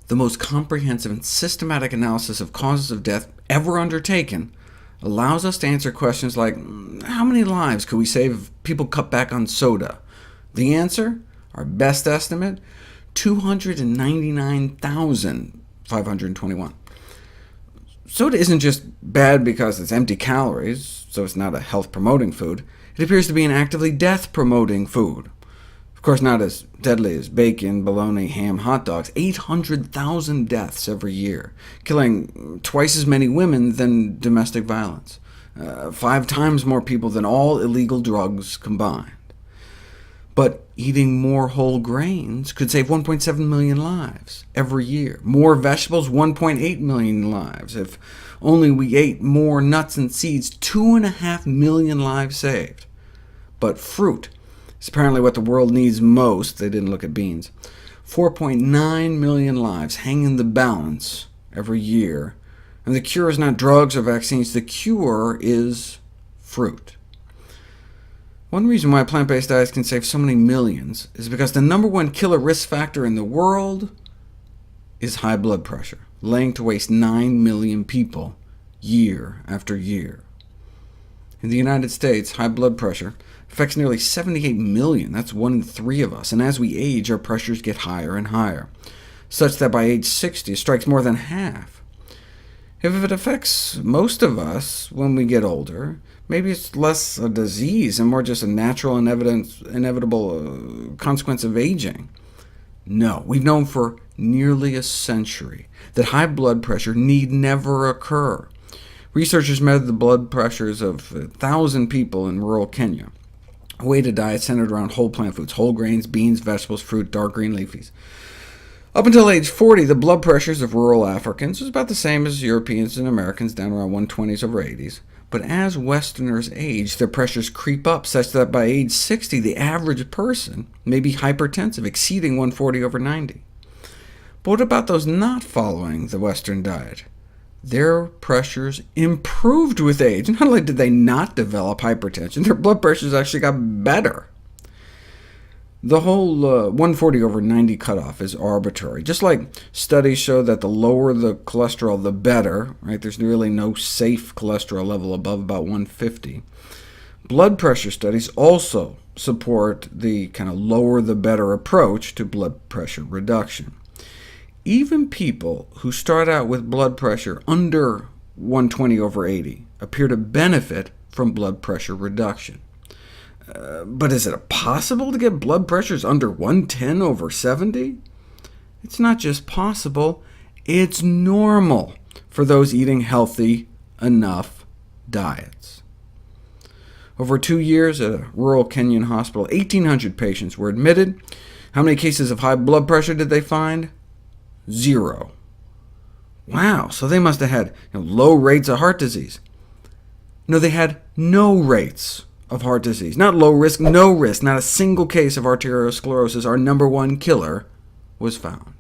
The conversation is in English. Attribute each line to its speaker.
Speaker 1: The most comprehensive and systematic analysis of causes of death ever undertaken allows us to answer questions like, how many lives could we save if people cut back on soda? The answer? Our best estimate? 299,521. Soda isn't just bad because it's empty calories, so it's not a health-promoting food. It appears to be an actively death-promoting food. Of course, not as deadly as bacon, bologna, ham, hot dogs. 800,000 deaths every year, killing twice as many women than domestic violence, 5 times more people than all illegal drugs combined. But eating more whole grains could save 1.7 million lives every year. More vegetables, 1.8 million lives. If only we ate more nuts and seeds, 2.5 million lives saved. But fruit is apparently what the world needs most. They didn't look at beans. 4.9 million lives hang in the balance every year. And the cure is not drugs or vaccines. The cure is fruit. One reason why plant-based diets can save so many millions is because the #1 killer risk factor in the world is high blood pressure, laying to waste 9 million people year after year. In the United States, high blood pressure affects nearly 78 million. That's 1 in 3 of us, and as we age, our pressures get higher and higher, such that by age 60 it strikes more than half. If it affects most of us when we get older, maybe it's less a disease and more just a natural and inevitable consequence of aging. No, we've known for nearly a century that high blood pressure need never occur. Researchers measured the blood pressures of 1,000 people in rural Kenya, who ate a diet centered around whole plant foods, whole grains, beans, vegetables, fruit, dark green leafies. Up until age 40, the blood pressures of rural Africans was about the same as Europeans and Americans, down around 120s over 80s. But as Westerners age, their pressures creep up, such that by age 60, the average person may be hypertensive, exceeding 140 over 90. But what about those not following the Western diet? Their pressures improved with age. Not only did they not develop hypertension, their blood pressures actually got better. The whole 140 over 90 cutoff is arbitrary. Just like studies show that the lower the cholesterol, the better, right? There's really no safe cholesterol level above about 150. Blood pressure studies also support the kind of lower the better approach to blood pressure reduction. Even people who start out with blood pressure under 120 over 80 appear to benefit from blood pressure reduction. But is it possible to get blood pressures under 110 over 70? It's not just possible, it's normal for those eating healthy enough diets. Over 2 years at a rural Kenyan hospital, 1,800 patients were admitted. How many cases of high blood pressure did they find? 0. Wow, so they must have had low rates of heart disease. No, they had no rates of heart disease. Not low risk, no risk. Not a single case of arteriosclerosis, our #1 killer, was found.